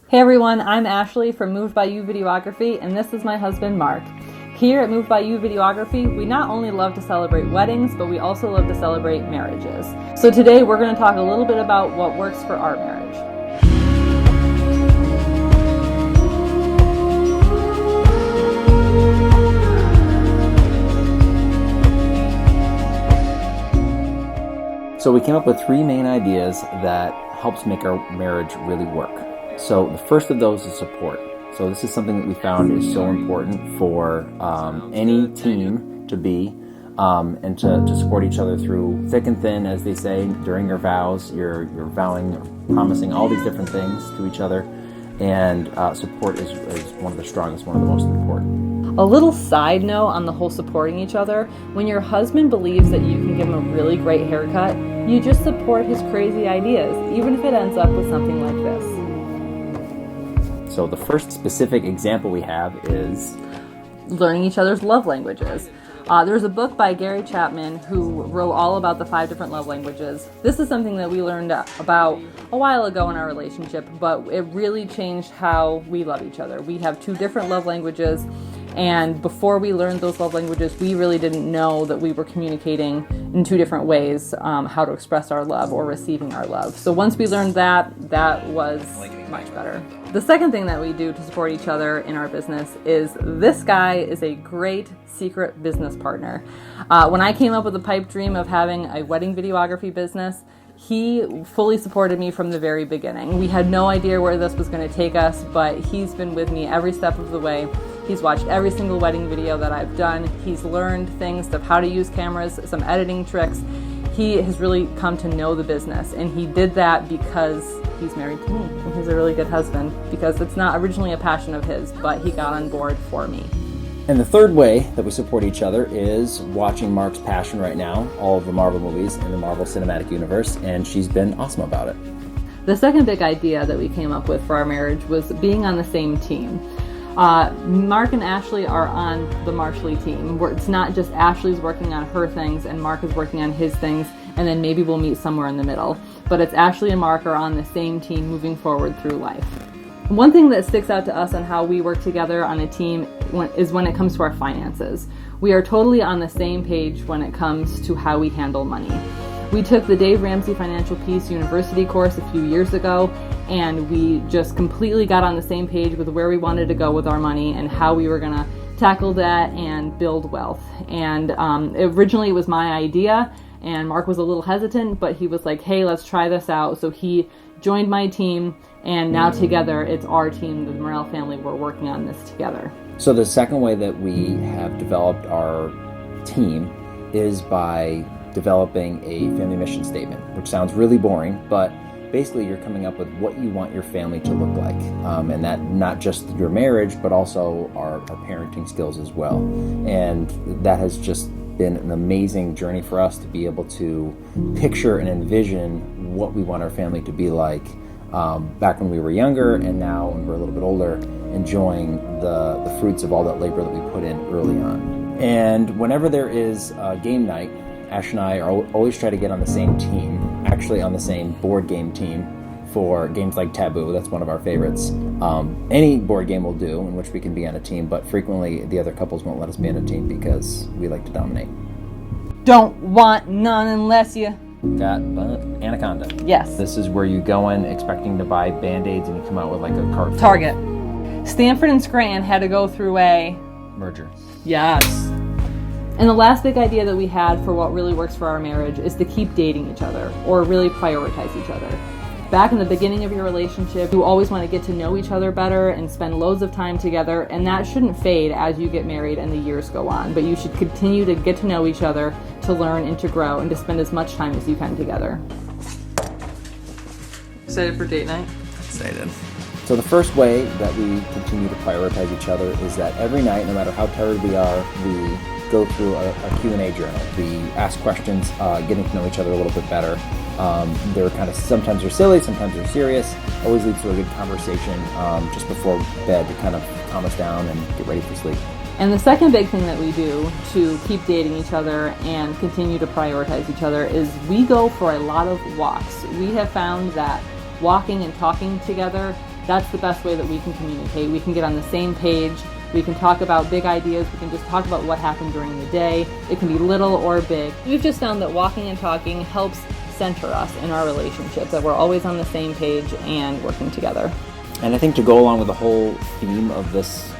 Hey everyone, I'm Ashley from Moved by You Videography, and this is my husband Mark. Here at Moved by You Videography, we not only love to celebrate weddings, but we also love to celebrate marriages. So today we're going to talk a little bit about what works for our marriage. So we came up with three main ideas that helps make our marriage really work. So the first of those is support. So this is something that we found is so important for any team to be and to support each other through thick and thin, as they say, during your vows. You're vowing, promising all these different things to each other, and support is one of the strongest, one of the most important. A little side note on the whole supporting each other: when your husband believes that you can give him a really great haircut, you just support his crazy ideas, even if it ends up with something like this. So the first specific example we have is learning each other's love languages. There's a book by Gary Chapman who wrote all about the 5 different love languages. This is something that we learned about a while ago in our relationship, but it really changed how we love each other. We have 2 different love languages, and before we learned those love languages, we really didn't know that we were communicating in 2 different ways, how to express our love or receiving our love. So once we learned that was much better. The second thing that we do to support each other in our business is this guy is a great secret business partner. When I came up with the pipe dream of having a wedding videography business, he fully supported me from the very beginning. We had no idea where this was going to take us, but he's been with me every step of the way. He's watched every single wedding video that I've done. He's learned things of how to use cameras, some editing tricks. He has really come to know the business, and he did that because he's married to me, and he's a really good husband, because it's not originally a passion of his, but he got on board for me. And the third way that we support each other is watching Mark's passion right now, all of the Marvel movies in the Marvel Cinematic Universe, and she's been awesome about it. The second big idea that we came up with for our marriage was being on the same team. Mark and Ashley are on the Marshley team, where it's not just Ashley's working on her things and Mark is working on his things, and then maybe we'll meet somewhere in the middle. But it's Ashley and Mark are on the same team moving forward through life. One thing that sticks out to us on how we work together on a team is when it comes to our finances. We are totally on the same page when it comes to how we handle money. We took the Dave Ramsey Financial Peace University course a few years ago, and we just completely got on the same page with where we wanted to go with our money and how we were going to tackle that and build wealth. And originally it was my idea, and Mark was a little hesitant, but he was like, hey, let's try this out. So he joined my team, and now together it's our team, the Morrell family. We're working on this together. So the second way that we have developed our team is by developing a family mission statement, which sounds really boring, but basically you're coming up with what you want your family to look like, and that not just your marriage, but also our parenting skills as well. And that has just been an amazing journey for us to be able to picture and envision what we want our family to be like back when we were younger, and now when we're a little bit older, enjoying the fruits of all that labor that we put in early on. And whenever there is a game night, Ash and I always try to get on the same team, actually on the same board game team for games like Taboo. That's one of our favorites. Any board game will do in which we can be on a team, but frequently the other couples won't let us be on a team because we like to dominate. Don't want none unless you got Anaconda. Yes. This is where you go in expecting to buy Band-Aids and you come out with like a cart. Target. Stanford and Scranton had to go through a merger. Yes. And the last big idea that we had for what really works for our marriage is to keep dating each other, or really prioritize each other. Back in the beginning of your relationship, you always want to get to know each other better and spend loads of time together, and that shouldn't fade as you get married and the years go on, but you should continue to get to know each other, to learn and to grow, and to spend as much time as you can together. Excited for date night? Excited. So the first way that we continue to prioritize each other is that every night, no matter how tired we are, we go through a Q&A journal. We ask questions, getting to know each other a little bit better. They're kind of, sometimes they're silly, sometimes they're serious. Always leads to a good conversation just before bed to kind of calm us down and get ready for sleep. And the second big thing that we do to keep dating each other and continue to prioritize each other is we go for a lot of walks. We have found that walking and talking together That's the best way that we can communicate. We can get on the same page. We can talk about big ideas. We can just talk about what happened during the day. It can be little or big. We've just found that walking and talking helps center us in our relationship, that we're always on the same page and working together. And I think to go along with the whole theme of this,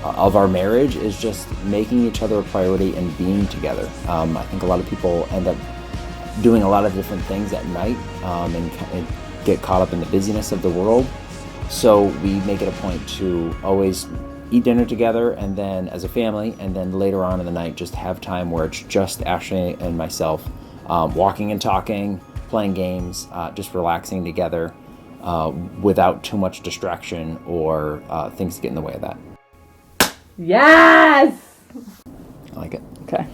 of our marriage, is just making each other a priority and being together. I think a lot of people end up doing a lot of different things at night and get caught up in the busyness of the world. So we make it a point to always eat dinner together, and then as a family, and then later on in the night just have time where it's just Ashley and myself, walking and talking, playing games, just relaxing together without too much distraction or things to get in the way of that. Yes! I like it. Okay.